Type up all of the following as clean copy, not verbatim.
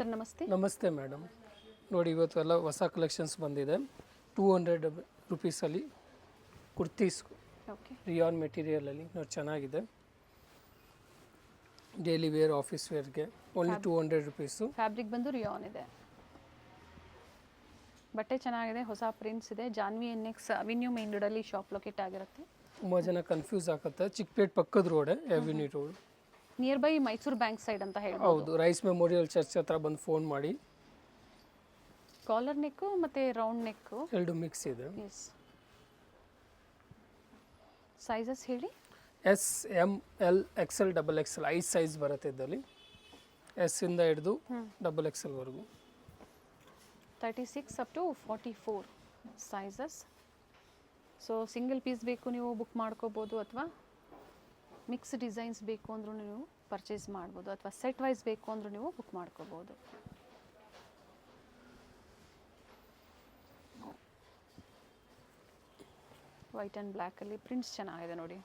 Sir ನಮಸ್ತೆ. ನಮಸ್ತೆ madam. ನೋಡಿ ಇವತ್ತು ಎಲ್ಲ ಹೊಸ ಕಲೆಕ್ಷನ್ಸ್ ಬಂದಿದೆ. 200 ರುಪೀಸಲ್ಲಿ ಕುರ್ತೀಸ್ ಓಕೆ. ರಿಯಾನ್ ಮೆಟೀರಿಯಲಲ್ಲಿ ನೋಡಿ ಚೆನ್ನಾಗಿದೆ. ಡೈಲಿ ವೇರ್ ಆಫೀಸ್ ವೇರ್ಗೆ ಓನ್ಲಿ 200 ರುಪೀಸು. ಫ್ಯಾಬ್ರಿಕ್ ಬಂದು ರಿಯಾನ್ ಇದೆ. ಬಟ್ಟೆ ಚೆನ್ನಾಗಿದೆ, ಹೊಸ ಪ್ರಿಂಟ್ಸ್ ಇದೆ. ಜಾನ್ವಿ NX ಅವಿನ್ಯೂ ಮೇನ್ ರೋಡಲ್ಲಿ ಶಾಪ್ ಲೊಕೇಟ್ ಆಗಿರುತ್ತೆ. ತುಂಬ ಜನ ಕನ್ಫ್ಯೂಸ್ ಆಗುತ್ತೆ. ಚಿಕ್ಕಪೇಟ್ ಪಕ್ಕದ ರೋಡೆ avenue road, near by Mysore bank side ಅಂತ ಹೇಳ್ಬೋದು. ಹೌದು. ರೈಸ್ ಮೆಮೋರಿಯಲ್ ಚರ್ಚ್ ಹತ್ರ ಬಂದು ಫೋನ್ ಮಾಡಿ. ಕಾಲರ್ ನೆಕ್ಕು ಮತ್ತು ರೌಂಡ್ ನೆಕ್ಕು ಎರಡು ಮಿಕ್ಸ್ ಇದೆ. ಎಸ್. ಸೈಜಸ್ ಹೇಳಿ. S, M, L, XL, XXL 5 size ಬರುತ್ತೆ ಇದರಲ್ಲಿ. S ಇಂದ ಹಿಡಿದು XXL ವರೆಗೂ 36 up to 44 sizes. So single piece ಬೇಕು ನೀವು ಬುಕ್ ಮಾಡ್ಕೋಬೋದು, ಅಥವಾ ಮಿಕ್ಸ್ ಡಿಸೈನ್ಸ್ ಬೇಕು ಅಂದರೂ ನೀವು ಪರ್ಚೇಸ್ ಮಾಡ್ಬೋದು, ಅಥವಾ ಸೆಟ್ ವೈಸ್ ಬೇಕು ಅಂದರೂ ನೀವು ಬುಕ್ ಮಾಡ್ಕೋಬೋದು. ವೈಟ್ ಆ್ಯಂಡ್ ಬ್ಲ್ಯಾಕಲ್ಲಿ ಪ್ರಿಂಟ್ಸ್ ಚೆನ್ನಾಗಿದೆ ನೋಡಿ.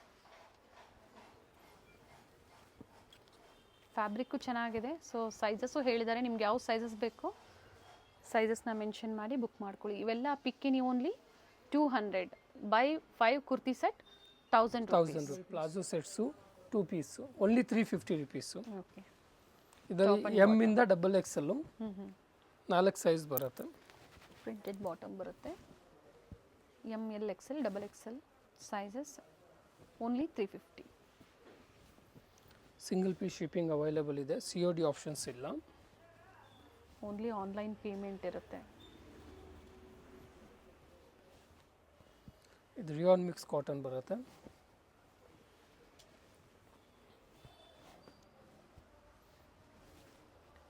ಫ್ಯಾಬ್ರಿಕ್ಕು ಚೆನ್ನಾಗಿದೆ. ಸೊ ಸೈಜಸ್ಸು ಹೇಳಿದ್ದಾರೆ, ನಿಮ್ಗೆ ಯಾವ ಸೈಜಸ್ ಬೇಕೋ ಸೈಜಸ್ನ ಮೆನ್ಷನ್ ಮಾಡಿ ಬುಕ್ ಮಾಡ್ಕೊಳ್ಳಿ. ಇವೆಲ್ಲ pick in only 200 by 5 kurti set 1000 palazzo sets 2 piece only 350 rupees. Okay. ಇದರಲ್ಲಿ ಎಮ್ ಇಂದ XXL 4 ಸೈಜ್ ಬರುತ್ತೆ. ಪ್ರಿಂಟೆಡ್ ಬಾಟಮ್ ಬರುತ್ತೆ. ML XL XXL sizes only 350. Single piece shipping available ಇದೆ. COD ಆಪ್ಷನ್ಸ್ ಇಲ್ಲ. ಓನ್ಲಿ ಆನ್ಲೈನ್ ಪೇಮೆಂಟ್ ಇರುತ್ತೆ. ಇದು ರಿಯಾನ್ ಮಿಕ್ಸ್ ಕಾಟನ್ ಬರುತ್ತೆ.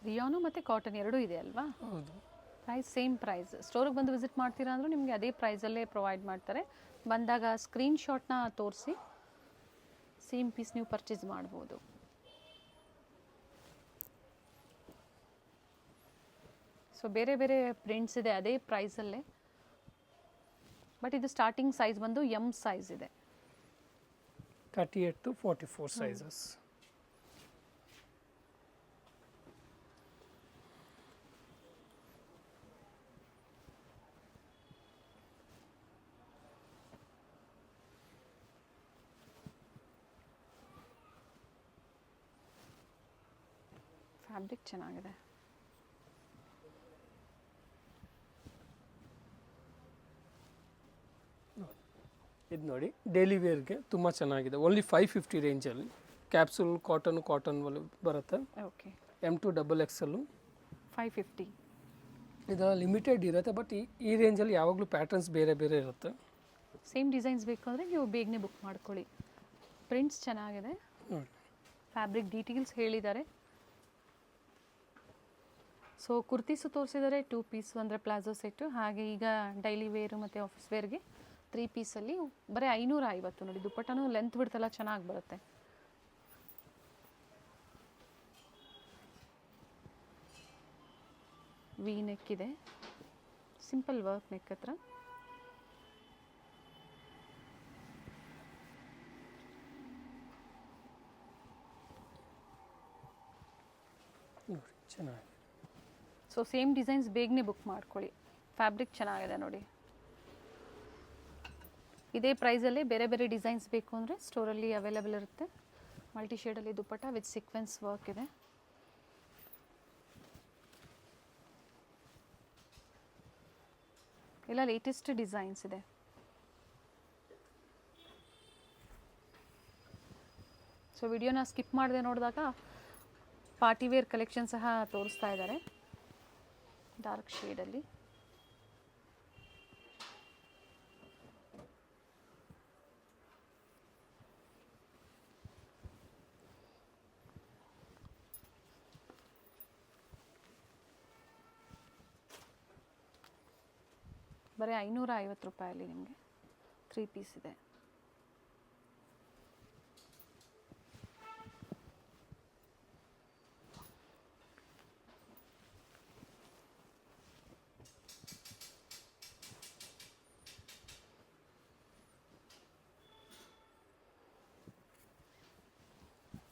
Rayon ಮತ್ತು ಕಾಟನ್ ಎರಡೂ ಇದೆ ಅಲ್ವಾ? ಹೌದು. Price same price. ಸ್ಟೋರಿಗೆ ಬಂದು ವಿಸಿಟ್ ಮಾಡ್ತೀರಾ ಅಂದರೂ ನಿಮಗೆ ಅದೇ ಪ್ರೈಸಲ್ಲೇ ಪ್ರೊವೈಡ್ ಮಾಡ್ತಾರೆ. ಬಂದಾಗ ಸ್ಕ್ರೀನ್ಶಾಟ್ನ ತೋರಿಸಿ ಸೇಮ್ ಪೀಸ್ ನೀವು ಪರ್ಚೇಸ್ ಮಾಡ್ಬೋದು. ಸೊ ಬೇರೆ ಬೇರೆ ಪ್ರಿಂಟ್ಸ್ ಇದೆ ಅದೇ ಪ್ರೈಸಲ್ಲೇ. ಬಟ್ ಇದು ಸ್ಟಾರ್ಟಿಂಗ್ ಸೈಜ್ ಬಂದು M ಸೈಜ್ ಇದೆ. 38 to 44 ಸೈಜಸ್. ಫ್ಯಾಬ್ರಿಕ್ ಚೆನ್ನಾಗಿದೆ. ಇದು ನೋಡಿ ಡೈಲಿ ವೇರ್ಗೆ ತುಂಬ ಚೆನ್ನಾಗಿದೆ. ಓನ್ಲಿ 550 ರೇಂಜಲ್ಲಿ ಕ್ಯಾಪ್ಸೂಲ್ ಕಾಟನ್ ಬರುತ್ತೆ. ಓಕೆ. M to XXL 550. ಇದರ ಲಿಮಿಟೆಡ್ ಇರುತ್ತೆ. ಬಟ್ ಈ ರೇಂಜಲ್ಲಿ ಯಾವಾಗಲೂ ಪ್ಯಾಟರ್ನ್ಸ್ ಬೇರೆ ಬೇರೆ ಇರುತ್ತೆ. ಸೇಮ್ ಡಿಸೈನ್ಸ್ ಬೇಕು ಅಂದರೆ ನೀವು ಬೇಗನೆ ಬುಕ್ ಮಾಡ್ಕೊಳ್ಳಿ. ಪ್ರಿಂಟ್ಸ್ ಚೆನ್ನಾಗಿದೆ. ನೋಡಿ ಫ್ಯಾಬ್ರಿಕ್ ಡೀಟೇಲ್ಸ್ ಹೇಳಿದ್ದಾರೆ. ಸೊ ಕುರ್ತೀಸು ತೋರಿಸಿದ್ದಾರೆ 2 ಪೀಸ್ ಅಂದರೆ ಪ್ಲಾಜೋ ಸೆಟ್ಟು. ಹಾಗೆ ಈಗ ಡೈಲಿ ವೇರು ಮತ್ತು ಆಫೀಸ್ ವೇರ್ಗೆ 3 ಪೀಸಲ್ಲಿ ಬರೀ 550 ನೋಡಿ. ದುಪ್ಪಟ್ಟನೂ ಲೆಂತ್ ಬಿಡ್ತೆಲ್ಲ ಚೆನ್ನಾಗಿ ಬರುತ್ತೆ. ವಿ ನೆಕ್ ಇದೆ, ಸಿಂಪಲ್ ವರ್ಕ್ ನೆಕ್ ಹತ್ರ. ನೋಡಿ ಚೆನ್ನಾಗಿದೆ. ಸೊ ಸೇಮ್ ಡಿಸೈನ್ಸ್ ಬೇಗನೆ ಬುಕ್ ಮಾಡ್ಕೊಳ್ಳಿ. ಫ್ಯಾಬ್ರಿಕ್ ಚೆನ್ನಾಗಿದೆ ನೋಡಿ. ಇದೇ ಪ್ರೈಸಲ್ಲಿ ಬೇರೆ ಬೇರೆ ಡಿಸೈನ್ಸ್ ಬೇಕು ಅಂದರೆ ಸ್ಟೋರಲ್ಲಿ ಅವೈಲೇಬಲ್ ಇರುತ್ತೆ. ಮಲ್ಟಿ ಶೇಡಲ್ಲಿ ದುಪ್ಪಟ್ಟ ವಿತ್ ಸೀಕ್ವೆನ್ಸ್ ವರ್ಕ್ ಇದೆ. ಎಲ್ಲ ಲೇಟೆಸ್ಟ್ ಡಿಸೈನ್ಸ್ ಇದೆ. ಸೊ ವಿಡಿಯೋನ ಸ್ಕಿಪ್ ಮಾಡದೆ ನೋಡಿದಾಗ ಪಾರ್ಟಿ ವೇರ್ ಕಲೆಕ್ಷನ್ ಸಹ ತೋರಿಸ್ತಾ ಇದ್ದಾರೆ ಡಾರ್ಕ್ ಶೇಡಲ್ಲಿ. ಬರೀ 550 ರೂಪಾಯಲ್ಲಿ ನಿಮಗೆ 3 ಪೀಸ್ ಇದೆ.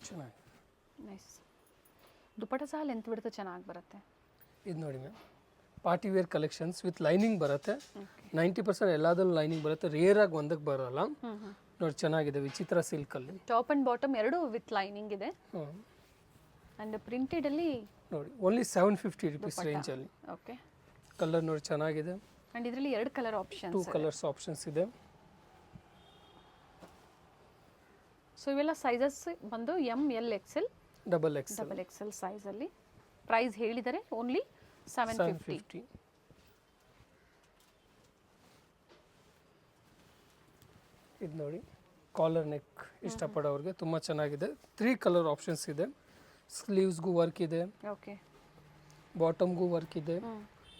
ಚೆನ್ನಾಗಿ ನೈಸ್. ದುಪ್ಪಟ್ಟ ಸಹ ಲೆಂತ್ ಬಿಡುತ್ತೆ, ಚೆನ್ನಾಗಿ ಬರುತ್ತೆ. ಇದು ನೋಡಿ ma'am party wear collections with lining ಬರುತ್ತೆ. 90% ಎಲ್ಲದಲ್ಲೂ ಲೈನಿಂಗ್ ಬರುತ್ತೆ, ರೇರ್ ಆಗಿ ಒಂದಕ್ಕೆ ಬರೋಲ್ಲ. ನೋಡಿ ಚೆನ್ನಾಗಿದೆ ವಿಚಿತ್ರ ಸಿಲ್ಕಲ್ಲಿ. ಟಾಪ್ ಅಂಡ್ ಬಾಟಮ್ ಎರಡು ವಿತ್ ಲೈನಿಂಗ್ ಇದೆ. ಅಂಡ್ ಪ್ರಿಂಟೆಡ್ ಅಲ್ಲಿ ನೋಡಿ ಓನ್ಲಿ 750 rupees ರೇಂಜಲ್ಲಿ. ಓಕೆ. ಕಲರ್ ನೋಡಿ ಚೆನ್ನಾಗಿದೆ. ಅಂಡ್ ಇದರಲ್ಲಿ ಎರಡು ಕಲರ್ ಆಪ್ಷನ್ಸ್. 2 ಕಲರ್ಸ್ ಆಪ್ಷನ್ಸ್ ಇದೆ. ಸೊ ಇವೆಲ್ಲ ಸೈಜಸ್ ಬಂದು ML XL ಡಬಲ್ XL ಸೈಜಲ್ಲಿ. ಪ್ರೈಸ್ ಹೇಳಿದರೆ ಓನ್ಲಿ 750. ಇದು ನೋಡಿ ಕಾಲರ್ ನೆಕ್ ಇಷ್ಟಪಡೋರಿಗೆ ತುಂಬ ಚೆನ್ನಾಗಿದೆ. 3 ಕಲರ್ ಆಪ್ಷನ್ಸ್ ಇದೆ. ಸ್ಲೀವ್ಸ್ಗೂ ವರ್ಕ್ ಇದೆ, ಓಕೆ, ಬಾಟಮ್ಗೂ ವರ್ಕ್ ಇದೆ,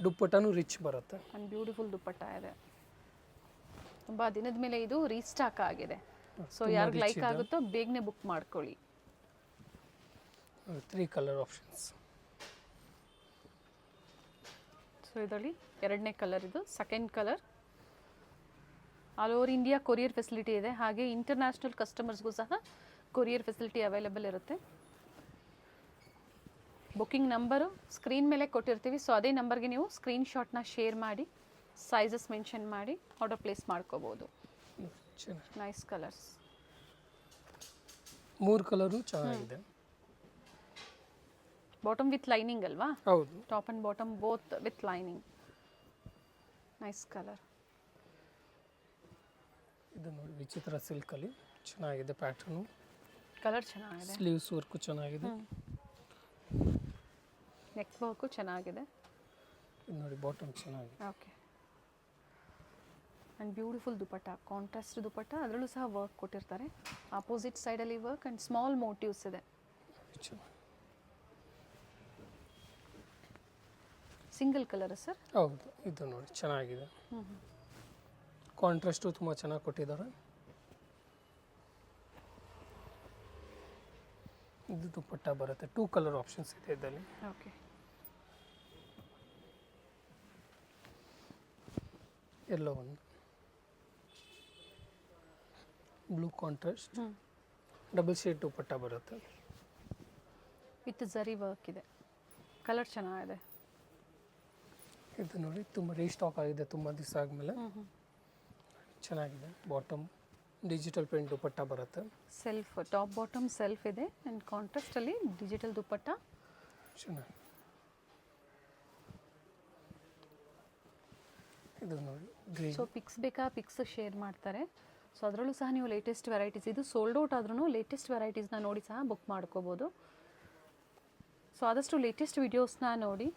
ದುಪ್ಪಟ್ಟನೂ ರಿಚ್ ಬರುತ್ತೆ. ಅಂಡ್ ಬ್ಯೂಟಿಫುಲ್ ದುಪ್ಪಟ್ಟ ಇದೆ. ತುಂಬ ದಿನದ ಮೇಲೆ ಇದು ರೀಸ್ಟಾಕ್ ಆಗಿದೆ. ಸೊ ಯಾರಿಗೆ ಲೈಕ್ ಆಗುತ್ತೋ ಬೇಗನೆ ಬುಕ್ ಮಾಡ್ಕೊಳ್ಳಿ. 3 ಕಲರ್ ಆಪ್ಷನ್ಸ್. ಸೊ ಇದರಲ್ಲಿ ಎರಡನೇ ಕಲರ್, ಇದು second colour. All over India courier facility ಇದೆ. ಹಾಗೆ ಇಂಟರ್ನ್ಯಾಷನಲ್ ಕಸ್ಟಮರ್ಸ್ಗೂ ಸಹ ಕೊರಿಯರ್ ಫೆಸಿಲಿಟಿ ಅವೈಲೇಬಲ್ ಇರುತ್ತೆ. ಬುಕ್ಕಿಂಗ್ ನಂಬರು ಸ್ಕ್ರೀನ್ ಮೇಲೆ ಕೊಟ್ಟಿರ್ತೀವಿ. ಸೊ ಅದೇ ನಂಬರ್ಗೆ ನೀವು ಸ್ಕ್ರೀನ್ಶಾಟ್ನ ಶೇರ್ ಮಾಡಿ, ಸೈಜಸ್ ಮೆನ್ಷನ್ ಮಾಡಿ ಆರ್ಡರ್ ಪ್ಲೇಸ್ ಮಾಡ್ಕೋಬೋದು. Nice colours. 3 ಕಲರು ಚೆನ್ನಾಗಿದೆ. ಬಾಟಮ್ ವಿತ್ ಲೈನಿಂಗ್ ಅಲ್ವಾ? ಹೌದು. Top and bottom both with lining. Nice colour. ಇದು ನೋಡಿ ವಿಚಿತ್ರ ಸಿಲ್ಕಲ್ಲಿ ಚೆನ್ನಾಗಿದೆ ಪ್ಯಾಟರ್ನು. ಕಲರ್ ಚೆನ್ನಾಗಿದೆ. ಸ್ಲೀವ್ಸ್ ವರ್ಕು ಚೆನ್ನಾಗಿದೆ. ನೆಕ್ ವರ್ಕು ಚೆನ್ನಾಗಿದೆ. ಇದು ನೋಡಿ ಬಾಟಮ್ ಚೆನ್ನಾಗಿದೆ. Okay. And beautiful dupatta, contrast dupatta. ಅದರಲ್ಲೂ ಸಹ ವರ್ಕ್ ಕೊಟ್ಟಿರ್ತಾರೆ. ಆಪೋಸಿಟ್ ಸೈಡಲ್ಲಿ ವರ್ಕ್ ಆ್ಯಂಡ್ ಸ್ಮಾಲ್ ಮೋಟಿವ್ಸ್ ಇದೆ. Single colour sir? ಹೌದು. ಇದು ನೋಡಿ ಚೆನ್ನಾಗಿದೆ. ಕಾಂಟ್ರಾಸ್ಟು ತುಂಬ ಚೆನ್ನಾಗಿ ಕೊಟ್ಟಿದ್ದಾರೆ. ಇದು ದುಪ್ಪಟ್ಟ ಬರುತ್ತೆ. 2 ಕಲರ್ ಆಪ್ಷನ್ಸ್ ಇದೆ ಇದರಲ್ಲಿ. ಓಕೆ. ಎಲ್ಲೋ ಒಂದು ಬ್ಲೂ ಕಾಂಟ್ರಾಸ್ಟ್, ಡಬಲ್ ಶೇಡ್ ದುಪ್ಪಟ್ಟ ಬರುತ್ತೆ. ವಿತ್ ಝರಿ ವರ್ಕ್ ಇದೆ. ಕಲರ್ ಚೆನ್ನಾಗಿದೆ. ಇದು ನೋಡಿ ತುಂಬ ರೀಸ್ಟಾಕ್ ಆಗಿದೆ ತುಂಬ ದಿವಸ ಆದಮೇಲೆ. ಚೆನ್ನಾಗಿದೆ. ಬಾಟಮ್ ಡಿಜಿಟಲ್ ಪ್ರಿಂಟ್ ದುಪ್ಪಟ್ಟ ಬರುತ್ತೆ. ಸೆಲ್ಫ್, ಟಾಪ್ ಬಾಟಮ್ ಸೆಲ್ಫ್ ಇದೆ ಆ್ಯಂಡ್ ಕಾಂಟ್ರಾಸ್ಟಲ್ಲಿ ಡಿಜಿಟಲ್ ದುಪ್ಪಟ್ಟ. ಚೆನ್ನಾಗಿ. ಇದು ನೋಡಿ ಗ್ರೀನ್. ಸೊ ಪಿಕ್ಸ್ ಬೇಕಾ, ಪಿಕ್ಸ್ ಶೇರ್ ಮಾಡ್ತಾರೆ. ಸೊ ಅದರಲ್ಲೂ ಸಹ ನೀವು ಲೇಟೆಸ್ಟ್ ವೆರೈಟೀಸ್, ಇದು ಸೋಲ್ಡ್ ಔಟ್ ಆದ್ರೂ ಲೇಟೆಸ್ಟ್ ವೆರೈಟೀಸ್ನ ನೋಡಿ ಸಹ ಬುಕ್ ಮಾಡ್ಕೋಬೋದು. ಸೊ ಆದಷ್ಟು ಲೇಟೆಸ್ಟ್ ವಿಡಿಯೋಸ್ನ ನೋಡಿ.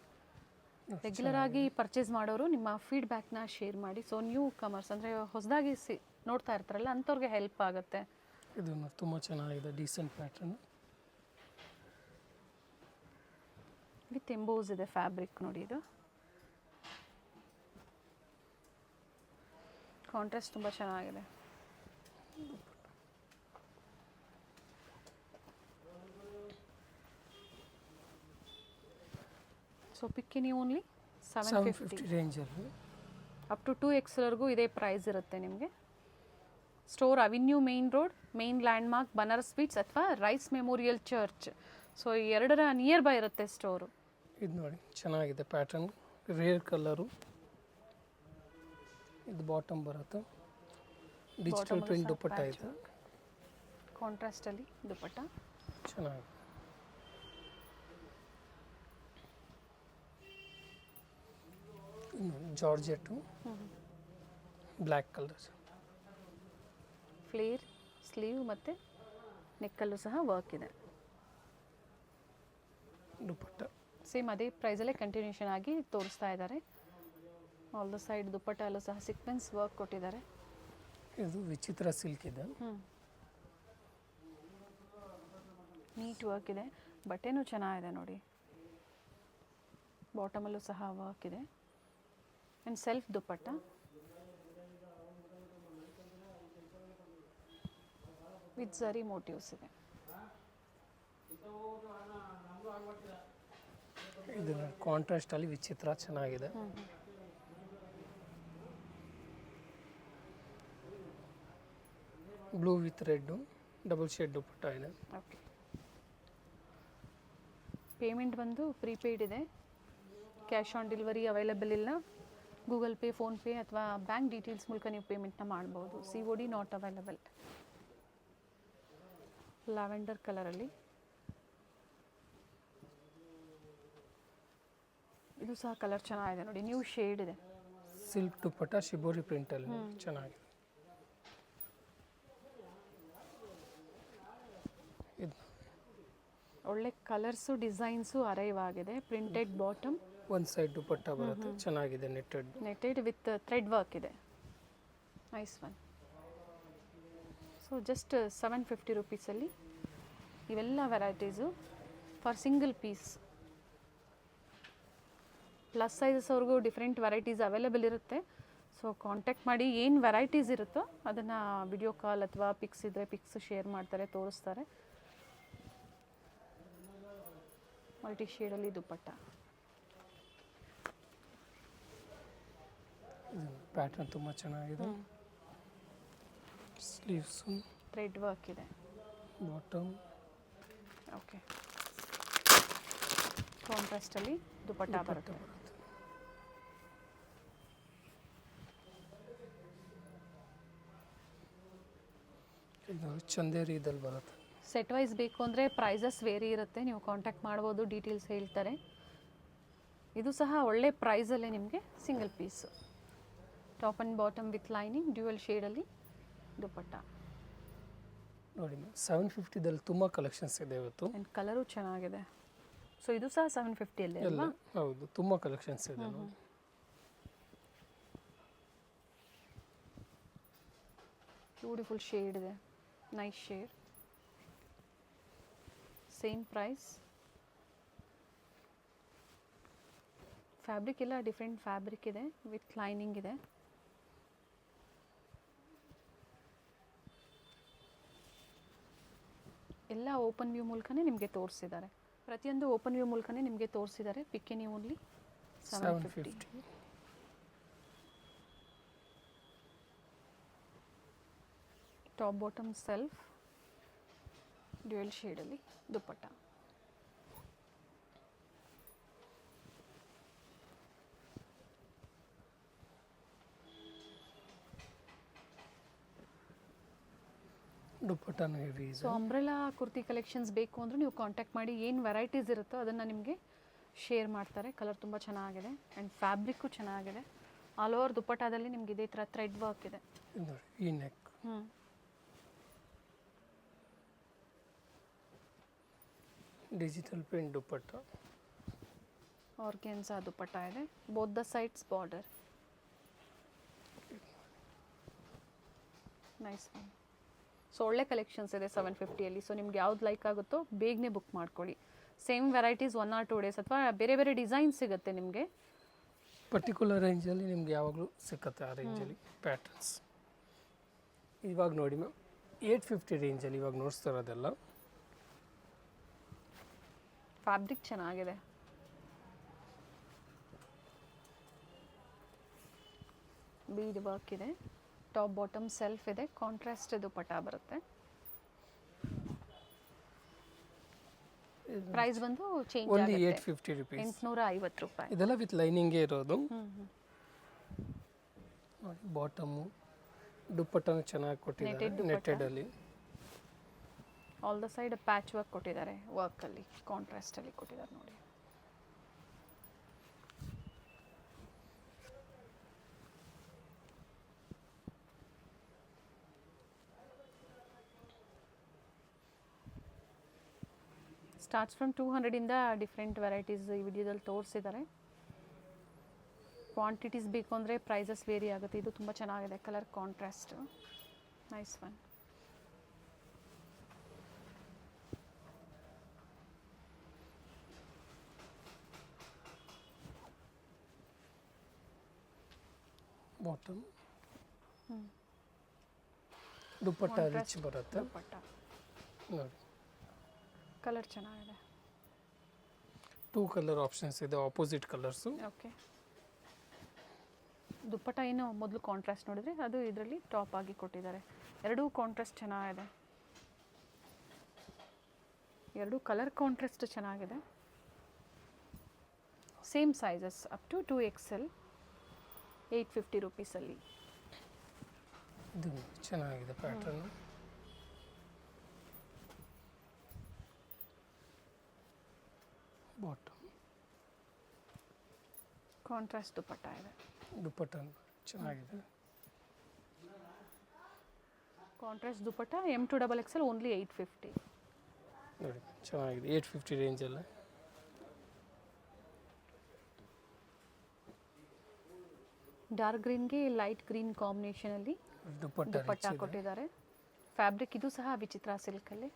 ರೆಗ್ಯುಲರ್ ಆಗಿ ಪರ್ಚೇಸ್ ಮಾಡೋರು ನಿಮ್ಮ ಫೀಡ್ಬ್ಯಾಕ್ನ ಶೇರ್ ಮಾಡಿ. ಸೊ ನ್ಯೂ ಕಮರ್ಸ್ ಅಂದರೆ ಹೊಸದಾಗಿ ನೋಡ್ತಾ ಇರ್ತಾರಲ್ಲ ಅಂಥವ್ರಿಗೆ ಹೆಲ್ಪ್ ಆಗುತ್ತೆ. ಇದು ತುಂಬ ಚೆನ್ನಾಗಿದೆ. ಡೀಸೆಂಟ್ ಪ್ಯಾಟರ್ನ್ ವಿತ್ ಎಂಬೋಸ್ ಇದೆ ಫ್ಯಾಬ್ರಿಕ್. ನೋಡಿ ಇದು ಕಾಂಟ್ರಾಸ್ಟ್ ತುಂಬ ಚೆನ್ನಾಗಿದೆ. ಸೊ ಪಿಕ್ಕಿನಿ ಓನ್ಲಿ 750 ರೇಂಜಲ್ಲಿ. ಅಪ್ ಟು 2XLವರೆಗೂ ಇದೇ ಪ್ರೈಸ್ ಇರುತ್ತೆ ನಿಮಗೆ. Store avenue main road, main landmark, Banaras sweets ಅಥವಾ ರೈಸ್ ಮೆಮೋರಿಯಲ್ ಚರ್ಚ್. ಸೊ ಎರಡರ ನಿಯರ್ ಬೈ ಇರುತ್ತೆ ಸ್ಟೋರು. ಇದು ನೋಡಿ ಚೆನ್ನಾಗಿದೆ ಪ್ಯಾಟರ್ನ್, ರೇರ್ ಕಲರು. ಇದು ಬಾಟಮ್ ಬರುತ್ತೆ. ಡಿಜಿಟಲ್ ಪ್ರಿಂಟ್ ದುಪ್ಪಟ್ಟ ಇದೆ. ಕಾಂಟ್ರಾಸ್ಟಲ್ಲಿ ದುಪ್ಪಟ್ಟ ಚೆನ್ನಾಗಿದೆ. Georgette black colour. Flare sleeve ಮತ್ತು ನೆಕ್ಕಲ್ಲೂ ಸಹ ವರ್ಕ್ ಇದೆ. ದುಪ್ಪಟ್ಟ ಸೇಮ್ ಅದೇ ಪ್ರೈಸಲ್ಲೇ ಕಂಟಿನ್ಯೂಷನ್ ಆಗಿ ತೋರಿಸ್ತಾ ಇದ್ದಾರೆ. ಆಲ್ ದ ಸೈಡ್ ದುಪ್ಪಟ್ಟ ಅಲ್ಲೂ ಸಹ ಸೀಕ್ವೆನ್ಸ್ ವರ್ಕ್ ಕೊಟ್ಟಿದ್ದಾರೆ. ಇದು ವಿಚಿತ್ರ ಸಿಲ್ಕ್ ಇದೆ. ನೀಟ್ ವರ್ಕ್ ಇದೆ. ಬಟ್ಟೆನೂ ಚೆನ್ನಾಗಿದೆ ನೋಡಿ. ಬಾಟಮಲ್ಲೂ ಸಹ ವರ್ಕ್ ಇದೆ and self dupatta. With zari motifs ಇದೆ. ಇದು ಕಾಂಟ್ರಾಸ್ಟಲ್ಲಿ ವಿಚಿತ್ರ ಚೆನ್ನಾಗಿದೆ. Blue with red double shade dupatta ಇದೆ. ಓಕೆ. ಪೇಮೆಂಟ್ ಬಂದು ಪ್ರೀಪೇಯ್ಡ್ ಇದೆ. ಕ್ಯಾಶ್ ಆನ್ ಡೆಲಿವರಿ ಅವೈಲೇಬಲ್ ಇಲ್ಲ. ಗೂಗಲ್ ಪೇ, ಫೋನ್ಪೇ ಅಥವಾ ಬ್ಯಾಂಕ್ ಡೀಟೇಲ್ಸ್ ಮೂಲಕ ನೀವು ಪೇಮೆಂಟ್ನ ಮಾಡ್ಬೋದು. COD not available. ಲ್ಯಾವೆಂಡರ್ ಕಲರಲ್ಲಿ ಇದು ಸಹ ಕಲರ್ ಚೆನ್ನಾಗಿದೆ ನೋಡಿ, ನ್ಯೂ ಶೇಡ್ ಇದೆ. ಸಿಲ್ಕ್ ದುಪ್ಪಟ್ಟ ಶಿಬೋರಿ ಪ್ರಿಂಟಲ್ಲಿ ಚೆನ್ನಾಗಿದೆ. ಇದು ಒಳ್ಳೆ ಕಲರ್ಸು ಡಿಸೈನ್ಸು ಅರೈವ್ ಆಗಿದೆ. ಪ್ರಿಂಟೆಡ್ ಬಾಟಮ್, ಒಂದು ಸೈಡ್ ದುಪ್ಪಟ್ಟ ಬರುತ್ತೆ, ಚೆನ್ನಾಗಿದೆ. ನೆಟೆಡ್ ವಿತ್ ಥ್ರೆಡ್ ವರ್ಕ್ ಇದೆ. Nice one. ಸೊ ಜಸ್ಟ್ 750 ರುಪೀಸಲ್ಲಿ ಇವೆಲ್ಲ varieties for single piece. Plus ಸೈಜಸ್ವರೆಗೂ ಡಿಫ್ರೆಂಟ್ ವೆರೈಟೀಸ್ ಅವೈಲೇಬಲ್ ಇರುತ್ತೆ. ಸೊ ಕಾಂಟ್ಯಾಕ್ಟ್ ಮಾಡಿ, ಏನು ವೆರೈಟೀಸ್ ಇರುತ್ತೋ ಅದನ್ನು ವಿಡಿಯೋ ಕಾಲ್ ಅಥವಾ ಪಿಕ್ಸ್ ಇದ್ದರೆ ಪಿಕ್ಸ್ ಶೇರ್ ಮಾಡ್ತಾರೆ, ತೋರಿಸ್ತಾರೆ. ಮಲ್ಟಿ ಶೇಡಲ್ಲಿ ದುಪ್ಪಟ್ಟ. ಪ್ಯಾಟರ್ನ್ ತುಂಬ ಚೆನ್ನಾಗಿದೆ. ಸ್ಲೀವ್ಸ್, ಥ್ರೆಡ್ ವರ್ಕ್ ಇದೆ. Bottom, okay. ಕಾಂಟ್ರಾಸ್ಟಲ್ಲಿ ದುಪ್ಪಟ್ಟ ಬರುತ್ತೆ. ಇದು ಚಂದೇರಿ ಇದಲ್ಲಿ ಬರುತ್ತೆ. ಸೆಟ್ ವೈಸ್ ಬೇಕು ಅಂದರೆ ಪ್ರೈಸಸ್ ವೇರಿ ಇರುತ್ತೆ, ನೀವು ಕಾಂಟ್ಯಾಕ್ಟ್ ಮಾಡ್ಬೋದು, ಡೀಟೇಲ್ಸ್ ಹೇಳ್ತಾರೆ. ಇದು ಸಹ ಒಳ್ಳೆ ಪ್ರೈಸಲ್ಲೇ ನಿಮಗೆ single piece. Top and bottom with lining, dual ಶೇಡಲ್ಲಿ ದುಪ್ಪಟ್ಟ ನೋಡಿ. 750ದಲ್ಲಿ ತುಂಬ ಕಲೆಕ್ಷನ್ಸ್ ಇದೆ ಇವತ್ತು. ಆ್ಯಂಡ್ ಕಲರು ಚೆನ್ನಾಗಿದೆ. ಸೊ ಇದು ಸಹ 750 ಎಲ್ಲ ಹೌದು, ತುಂಬ ಕಲೆಕ್ಷನ್ಸ್ ಇದೆ ನೋಡಿ. ಬ್ಯೂಟಿಫುಲ್ ಶೇಡ್ ಇದೆ, nice shade. Same price. Fabric ಎಲ್ಲ ಡಿಫ್ರೆಂಟ್ ಫ್ಯಾಬ್ರಿಕ್ ಇದೆ, ವಿತ್ ಲೈನಿಂಗ್ ಇದೆ. ಎಲ್ಲ ಓಪನ್ ವ್ಯೂ ಮೂಲಕನೇ ನಿಮಗೆ ತೋರಿಸಿದ್ದಾರೆ. ಪ್ರತಿಯೊಂದು ಓಪನ್ ವ್ಯೂ ಮೂಲಕನೇ ನಿಮಗೆ ತೋರಿಸಿದ್ದಾರೆ. ಪಿಕ್ಕಿನಿ only 750. Top bottom self, dual ಶೇಡಲ್ಲಿ ದುಪ್ಪಟ್ಟ. ದುಪ್ಪಟ್ಟನೂ ಹೆವಿ ಇದೆ. ಸೊ ಅಂಬ್ರೆಲಾ ಕುರ್ತಿ ಕಲೆಕ್ಷನ್ಸ್ ಬೇಕು ಅಂದರೆ ನೀವು ಕಾಂಟ್ಯಾಕ್ಟ್ ಮಾಡಿ, ಏನು ವೆರೈಟೀಸ್ ಇರುತ್ತೋ ಅದನ್ನು ನಿಮಗೆ ಶೇರ್ ಮಾಡ್ತಾರೆ. ಕಲರ್ ತುಂಬ ಚೆನ್ನಾಗಿದೆ ಆ್ಯಂಡ್ ಫ್ಯಾಬ್ರಿಕ್ಕು ಚೆನ್ನಾಗಿದೆ. ಆಲ್ ಓವರ್ ದುಪ್ಪಟ್ಟದಲ್ಲಿ ನಿಮ್ಗೆ ಇದೇ ಥರ ಥ್ರೆಡ್ ವರ್ಕ್ ಇದೆ. ಈ ನೆಕ್, ಡಿಜಿಟಲ್ ಪ್ರಿಂಟ್ ದುಪ್ಪಟ್ಟ, ಆರ್ಗೆನ್ಸಾ ದುಪ್ಪಟ್ಟ ಇದೆ. Both the sides border. Nice. So ಒಳ್ಳೆ ಕಲೆಕ್ಷನ್ಸ್ ಇದೆ 750ಅಲ್ಲಿ. ಸೊ ನಿಮ್ಗೆ ಯಾವ್ದು ಲೈಕ್ ಆಗುತ್ತೋ ಬೇಗನೆ ಬುಕ್ ಮಾಡ್ಕೊಳ್ಳಿ. ಸೇಮ್ ವೆರೈಟೀಸ್ 1 or 2 days ಅಥವಾ ಬೇರೆ ಬೇರೆ ಡಿಸೈನ್ ಸಿಗುತ್ತೆ ನಿಮಗೆ. ಪರ್ಟಿಕ್ಯುಲರ್ ರೇಂಜಲ್ಲಿ ನಿಮ್ಗೆ ಯಾವಾಗಲೂ ಸಿಕ್ಕತ್ತೆ ಆ ರೇಂಜಲ್ಲಿ ಪ್ಯಾಟರ್ನ್ಸ್. ಇವಾಗ ನೋಡಿ ಮ್ಯಾಮ್, 850 ರೇಂಜಲ್ಲಿ ಇವಾಗ ನೋಡ್ತಾ ಇರೋದೆಲ್ಲ. ಫ್ಯಾಬ್ರಿಕ್ ಚೆನ್ನಾಗಿದೆ. ಬೀಡ್ ವರ್ಕ್ ಇದೆ. ಟಾಪ್ ಬಾಟಮ್ ಸೆಲ್ಫ್ ಇದೆ. ಕಾಂಟ್ರಾಸ್ಟ್ ದುಪ್ಪಟ್ಟ ಬರುತ್ತೆ. ಪ್ರೈಸ್ ಬಂದು ಚೇಂಜ್ ಓನ್ಲಿ ಆಗುತ್ತೆ. 850 ರುಪೀಸ್. 850 ರೂಪಾಯಿ. ಇದೆಲ್ಲ ವಿತ್ ಲೈನಿಂಗೇ ಇರೋದು. ನೋಡಿ, ಬಾಟಮು ದುಪ್ಪಟ್ಟನೂ ಚೆನ್ನಾಗಿ ಕೊಟ್ಟಿದ್ದಾರೆ, ನೆಟ್ಟೆಡಲ್ಲಿ. All the side patch work ಕೊಟ್ಟಿದ್ದಾರೆ, ವರ್ಕಲ್ಲಿ ಕಾಂಟ್ರಾಸ್ಟಲ್ಲಿ ಕೊಟ್ಟಿದ್ದಾರೆ ನೋಡಿ. ಸ್ಟಾರ್ಟ್ಸ್ ಫ್ರಮ್ 200ಇಂದ ಡಿಫ್ರೆಂಟ್ ವೆರೈಟೀಸ್ ಈ ವಿಡಿಯೋದಲ್ಲಿ ತೋರಿಸಿದ್ದಾರೆ. ಕ್ವಾಂಟಿಟೀಸ್ ಬೇಕು ಅಂದರೆ ಪ್ರೈಸಸ್ ವೇರಿ ಆಗುತ್ತೆ. ಇದು ತುಂಬ ಚೆನ್ನಾಗಿದೆ, colour contrast, nice one. Bottom dupatta rich ಬರುತ್ತೆ. ದುಪ್ಪಟ್ಟ ನೋಡಿ, ಕಲರ್ ಚೆನ್ನಾಗಿದೆ. 2 ಕಲರ್ ಆಪ್ಷನ್ಸ್ ಇದೆ, ಆಪೋಸಿಟ್ ಕಲರ್ಸು. ಓಕೆ. ದುಪ್ಪಟ್ಟ ಏನು ಮೊದಲು ಕಾಂಟ್ರಾಸ್ಟ್ ನೋಡಿದರೆ ಅದು ಇದರಲ್ಲಿ ಟಾಪ್ ಆಗಿ ಕೊಟ್ಟಿದ್ದಾರೆ. ಎರಡೂ ಕಾಂಟ್ರಾಸ್ಟ್ ಚೆನ್ನಾಗಿದೆ. ಎರಡೂ ಕಲರ್ ಕಾಂಟ್ರಾಸ್ಟ್ ಚೆನ್ನಾಗಿದೆ. Same sizes up to 2XL 850 ರುಪೀಸಲ್ಲಿ. ಇದು ಚೆನ್ನಾಗಿದೆ ಪ್ಯಾಟರ್ನ್. ಬಾಟಮ್ ಕಾಂಟ್ರಾಸ್ಟ್ ದುಪಟ್ಟ ಇದೆ. ದುಪ್ಪಟ್ಟ ಚೆನ್ನಾಗಿದೆ. Contrast dupatta M2XXL only 850. ನೋಡಿ ಚೆನ್ನಾಗಿದೆ 850 ರೇಂಜಲ್ಲಿ. ಡಾರ್ಕ್ ಗ್ರೀನ್ಗೆ ಲೈಟ್ ಗ್ರೀನ್ ಕಾಂಬಿನೇಷನಲ್ಲಿ ದುಪ್ಪಟ್ಟ ದುಪಟ್ಟ ಕೊಟ್ಟಿದ್ದಾರೆ. ಫ್ಯಾಬ್ರಿಕ್ ಇದು ಸಹ ವಿಚಿತ್ರ ಸಿಲ್ಕಲ್ಲಿ.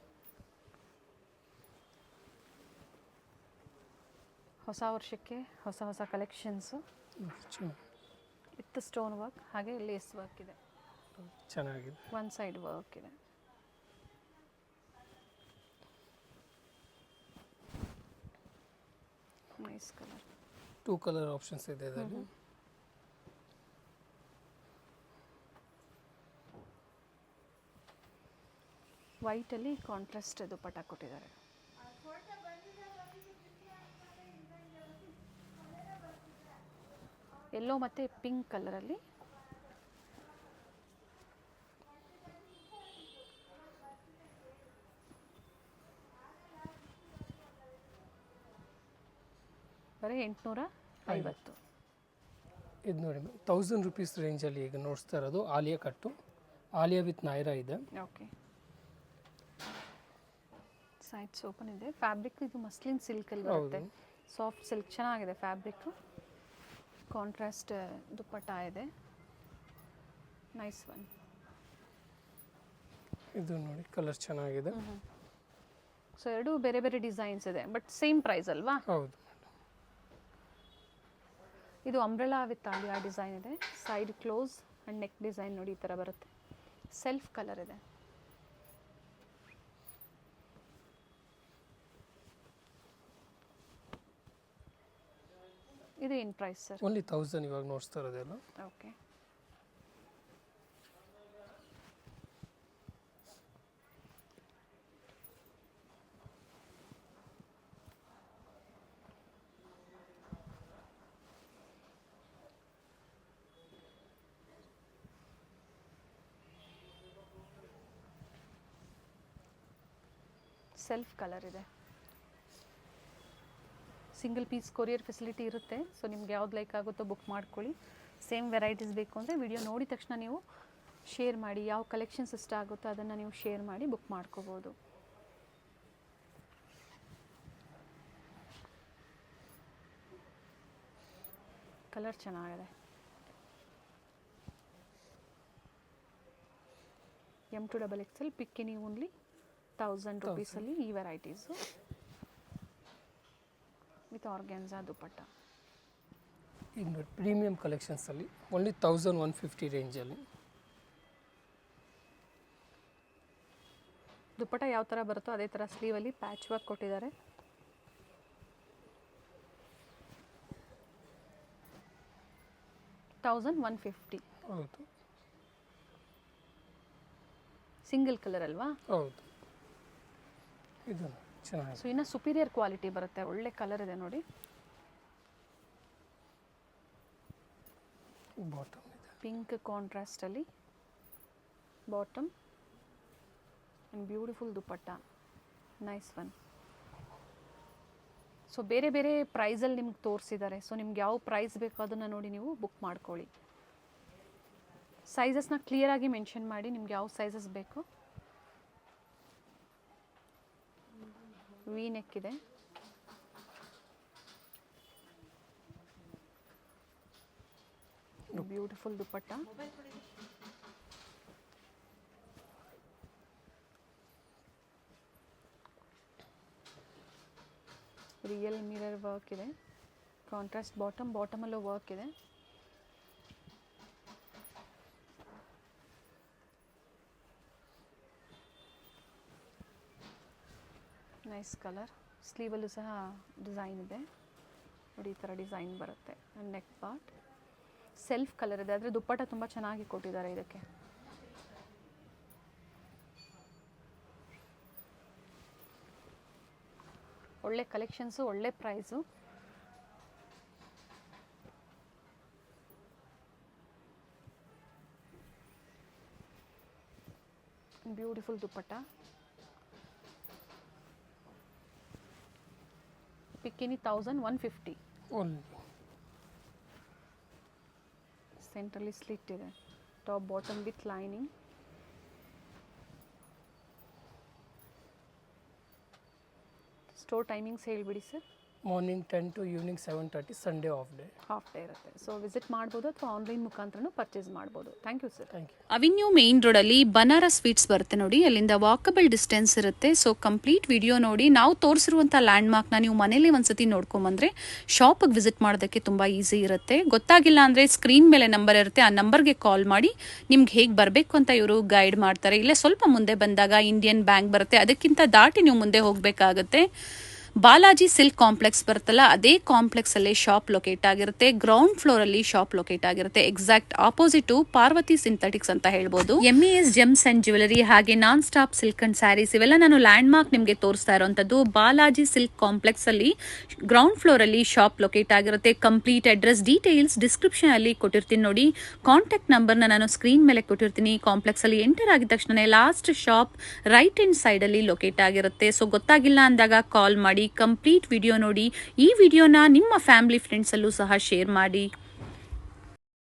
ಹೊಸ ವರ್ಷಕ್ಕೆ ಹೊಸ ಹೊಸ ಕಲೆಕ್ಷನ್ಸು ವಿತ್ ಸ್ಟೋನ್ ವರ್ಕ್ ಹಾಗೆ ಲೇಸ್ ವರ್ಕ್ ಇದೆ. ಚೆನ್ನಾಗಿದೆ. ಒನ್ ಸೈಡ್ ವರ್ಕ್ ಇದೆ. Nice colour. 2 ಕಲರ್ ಆಪ್ಷನ್ಸ್ ಇದೆ ಇದರಲ್ಲಿ. ವೈಟಲ್ಲಿ ಕಾಂಟ್ರಾಸ್ಟ್ ದುಪಟ್ಟ ಕೊಟ್ಟಿದ್ದಾರೆ. ಯೆಲ್ಲೋ ಮತ್ತು ಪಿಂಕ್ ಕಲರಲ್ಲಿ ಬರೀ 850. ಇದು ನೋಡಿ 1000 ರುಪೀಸ್ ರೇಂಜಲ್ಲಿ ಈಗ ನೋಡ್ತಾ ಇರೋದು ಆಲಿಯಾ ಕಟ್ಟು. ಆಲಿಯಾ ವಿತ್ ನೈರಾ ಇದೆ. ಓಕೆ, ಸೈಡ್ಸ್ ಓಪನ್ ಇದೆ. ಫ್ಯಾಬ್ರಿಕ್ ಇದು ಮಸ್ಲಿನ್ ಸಿಲ್ಕಲ್ಲಿ ಬರುತ್ತೆ. ಸಾಫ್ಟ್ ಸಿಲ್ಕ್ ಚೆನ್ನಾಗಿದೆ ಫ್ಯಾಬ್ರಿಕ್. ಕಾಂಟ್ರಾಸ್ಟ್ ದುಪ್ಪಟ್ಟ ಇದೆ. Nice one. ಇದು ನೋಡಿ ಕಲರ್ ಚೆನ್ನಾಗಿದೆ. ಸೊ ಎರಡು ಬೇರೆ ಬೇರೆ ಡಿಸೈನ್ಸ್ ಇದೆ ಬಟ್ ಸೇಮ್ ಪ್ರೈಸ್ ಅಲ್ವಾ? ಹೌದು. ಇದು ಅಂಬ್ರೆಲಾ ವಿತ್ ಆಲಿಯಾ ಡಿಸೈನ್ ಇದೆ. Side close and neck design ನೋಡಿ ಈ ಥರ ಬರುತ್ತೆ. ಸೆಲ್ಫ್ ಕಲರ್ ಇದೆ. ಇದು ಏನು ಪ್ರೈಸ್ ಸರ್? ಓನ್ಲಿ 1000 ಇವಾಗ ನೋಡ್ತಾ ಇರೋದೆಲ್ಲ. ಓಕೆ, ಸೆಲ್ಫ್ ಕಲರ್ ಇದೆ. ಸಿಂಗಲ್ ಪೀಸ್ ಕೊರಿಯರ್ ಫೆಸಿಲಿಟಿ ಇರುತ್ತೆ. ಸೊ ನಿಮ್ಗೆ ಯಾವ್ದು ಲೈಕ್ ಆಗುತ್ತೋ ಬುಕ್ ಮಾಡ್ಕೊಳ್ಳಿ. ಸೇಮ್ ವೆರೈಟೀಸ್ ಬೇಕು ಅಂದರೆ ವಿಡಿಯೋ ನೋಡಿದ ತಕ್ಷಣ ನೀವು ಶೇರ್ ಮಾಡಿ. ಯಾವ ಕಲೆಕ್ಷನ್ಸ್ ಇಷ್ಟ ಆಗುತ್ತೋ ಅದನ್ನು ನೀವು ಶೇರ್ ಮಾಡಿ ಬುಕ್ ಮಾಡ್ಕೋಬೋದು. ಕಲರ್ ಚೆನ್ನಾಗಿದೆ. M2XXL ಪಿಕ್ಕಿನಿ ಓನ್ಲಿ 1000 ರುಪೀಸಲ್ಲಿ ಈ ವೆರೈಟೀಸು ವಿತ್ ಆರ್ಗ್ಯಾನ್ಸಾ ದುಪಟ್ಟ. ಈಗ ನೋಡಿ ಪ್ರೀಮಿಯಂ ಕಲೆಕ್ಷನ್ಸಲ್ಲಿ ಓನ್ಲಿ 1150 ರೇಂಜಲ್ಲಿ. ದುಪಟ್ಟ ಯಾವ ಥರ ಬರುತ್ತೋ ಅದೇ ಥರ ಸ್ಲೀವಲ್ಲಿ ಪ್ಯಾಚ್ ವರ್ಕ್ ಕೊಟ್ಟಿದ್ದಾರೆ. $1150. ಹೌದು. ಸಿಂಗಲ್ ಕಲರ್ ಅಲ್ವಾ? ಹೌದು. ಇದು ಚೆನ್ನಾಗಿದೆ. ಸೊ ಇನ್ನು ಸುಪೀರಿಯರ್ ಕ್ವಾಲಿಟಿ ಬರುತ್ತೆ. ಒಳ್ಳೆ ಕಲರ್ ಇದೆ ನೋಡಿ. ಬಾಟಮ್ ಇದೆ. ಪಿಂಕ್ ಕಾಂಟ್ರಾಸ್ಟಲ್ಲಿ bottom and beautiful dupatta. Nice one. So ಬೇರೆ ಬೇರೆ ಪ್ರೈಸಲ್ಲಿ ನಿಮ್ಗೆ ತೋರಿಸಿದ್ದಾರೆ. ಸೊ ನಿಮ್ಗೆ ಯಾವ ಪ್ರೈಸ್ ಬೇಕೋ ಅದನ್ನು ನೋಡಿ ನೀವು ಬುಕ್ ಮಾಡ್ಕೊಳ್ಳಿ. ಸೈಜಸ್ನ ಕ್ಲಿಯರಾಗಿ ಮೆನ್ಷನ್ ಮಾಡಿ ನಿಮ್ಗೆ ಯಾವ ಸೈಜಸ್ ಬೇಕು. ವಿ ನೆಕ್ ಇದೆ. Beautiful dupatta. Real mirror work ಇದೆ. ಕಾಂಟ್ರಾಸ್ಟ್ ಬಾಟಮಲ್ಲೂ ವರ್ಕ್ ಇದೆ. Nice colour. ಸ್ಲೀವಲ್ಲೂ ಸಹ ಡಿಸೈನ್ ಇದೆ ನೋಡಿ. ಈ ಥರ ಡಿಸೈನ್ ಬರುತ್ತೆ. ನೆಕ್ ಪಾರ್ಟ್ ಸೆಲ್ಫ್ ಕಲರ್ ಇದೆ. ಆದರೆ ದುಪ್ಪಟ್ಟ ತುಂಬ ಚೆನ್ನಾಗಿ ಕೊಟ್ಟಿದ್ದಾರೆ ಇದಕ್ಕೆ. ಒಳ್ಳೆ ಕಲೆಕ್ಷನ್ಸು, ಒಳ್ಳೆ ಪ್ರೈಸು. ಬ್ಯೂಟಿಫುಲ್ ದುಪ್ಪಟ್ಟ. ಬಿಕಿನಿ 1150. ಓನ್ಲಿ ಸೆಂಟ್ರಲ್ಲಿ ಸ್ಲಿಟ್ ಇದೆ, top bottom with lining. Store timings ಹೇಳಿಬಿಡಿ sir. Morning 10 to evening 7:30, Sunday off day. Half day ಇರುತ್ತೆ. ಸೊ ವಿಸಿಟ್ ಮಾಡ್ಬೋದು ಅಥವಾ ಆನ್ಲೈನ್ ಮುಖಾಂತರನೂ ಪರ್ಚೇಸ್ ಮಾಡ್ಬೋದು. Thank you sir. Thank you. Avenue main ರೋಡಲ್ಲಿ ಬನಾರಸ್ ಸ್ವೀಟ್ಸ್ ಬರುತ್ತೆ ನೋಡಿ, ಅಲ್ಲಿಂದ ವಾಕಬಲ್ ಡಿಸ್ಟೆನ್ಸ್ ಇರುತ್ತೆ. ಸೊ ಕಂಪ್ಲೀಟ್ ವಿಡಿಯೋ ನೋಡಿ. ನಾವು ತೋರಿಸಿರುವಂಥ ಲ್ಯಾಂಡ್ ಮಾರ್ಕ್ನ ನೀವು ಮನೇಲಿ ಒಂದ್ಸತಿ ನೋಡ್ಕೊಂಬಂದ್ರೆ ಶಾಪಿಗೆ ವಿಸಿಟ್ ಮಾಡೋದಕ್ಕೆ ತುಂಬ ಈಸಿ ಇರುತ್ತೆ. ಗೊತ್ತಾಗಿಲ್ಲ ಅಂದರೆ ಸ್ಕ್ರೀನ್ ಮೇಲೆ ನಂಬರ್ ಇರುತ್ತೆ, ಆ ನಂಬರ್ಗೆ ಕಾಲ್ ಮಾಡಿ ನಿಮ್ಗೆ ಹೇಗೆ ಬರಬೇಕು ಅಂತ ಇವರು ಗೈಡ್ ಮಾಡ್ತಾರೆ. ಇಲ್ಲೇ ಸ್ವಲ್ಪ ಮುಂದೆ ಬಂದಾಗ ಇಂಡಿಯನ್ ಬ್ಯಾಂಕ್ ಬರುತ್ತೆ, ಅದಕ್ಕಿಂತ ದಾಟಿ ನೀವು ಮುಂದೆ ಹೋಗಬೇಕಾಗುತ್ತೆ. ಬಾಲಾಜಿ ಸಿಲ್ಕ್ ಕಾಂಪ್ಲೆಕ್ಸ್ ಬರುತ್ತಲ್ಲ, ಅದೇ ಕಾಂಪ್ಲೆಕ್ಸ್ ಅಲ್ಲಿ ಶಾಪ್ ಲೊಕೇಟ್ ಆಗಿರುತ್ತೆ. ಗ್ರೌಂಡ್ ಫ್ಲೋರ್ ಅಲ್ಲಿ ಶಾಪ್ ಲೊಕೇಟ್ ಆಗಿರುತ್ತೆ. ಎಕ್ಸಾಕ್ಟ್ ಆಪೋಸಿಟ್ ಪಾರ್ವತಿ ಸಿಂಥೆಟಿಕ್ಸ್ ಅಂತ ಹೇಳ್ಬೋದು. MES ಜೆಮ್ಸ್ ಅಂಡ್ ಜ್ಯುವೆಲರಿ ಹಾಗೆ non stop silk and saris ಇವೆಲ್ಲ ನಾನು ಲ್ಯಾಂಡ್ ಮಾರ್ಕ್ ನಿಮಗೆ ತೋರಿಸ್ತಾ ಇರುವಂತದ್ದು. ಬಾಲಾಜಿ ಸಿಲ್ಕ್ ಕಾಂಪ್ಲೆಕ್ಸ್ ಅಲ್ಲಿ ಗ್ರೌಂಡ್ ಫ್ಲೋರ್ ಅಲ್ಲಿ ಶಾಪ್ ಲೊಕೇಟ್ ಆಗಿರುತ್ತೆ. ಕಂಪ್ಲೀಟ್ ಅಡ್ರೆಸ್ ಡೀಟೇಲ್ಸ್ ಡಿಸ್ಕ್ರಿಪ್ಷನ್ ಅಲ್ಲಿ ಕೊಟ್ಟಿರ್ತೀನಿ ನೋಡಿ. ಕಾಂಟ್ಯಾಕ್ಟ್ ನಂಬರ್ನ ನಾನು ಸ್ಕ್ರೀನ್ ಮೇಲೆ ಕೊಟ್ಟಿರ್ತೀನಿ. ಕಾಂಪ್ಲೆಕ್ಸ್ ಅಲ್ಲಿ ಎಂಟರ್ ಆಗಿದ ತಕ್ಷಣ last shop right hand side ಅಲ್ಲಿ ಲೊಕೇಟ್ ಆಗಿರುತ್ತೆ. ಸೊ ಗೊತ್ತಾಗಿಲ್ಲ ಅಂದಾಗ ಕಾಲ್ ಮಾಡಿ, ಕಂಪ್ಲೀಟ್ ವಿಡಿಯೋ ನೋಡಿ. ಈ ವಿಡಿಯೋನ ನಿಮ್ಮ ಫ್ಯಾಮಿಲಿ ಫ್ರೆಂಡ್ಸ್ ಅಲ್ಲೂ ಸಹ ಶೇರ್ ಮಾಡಿ.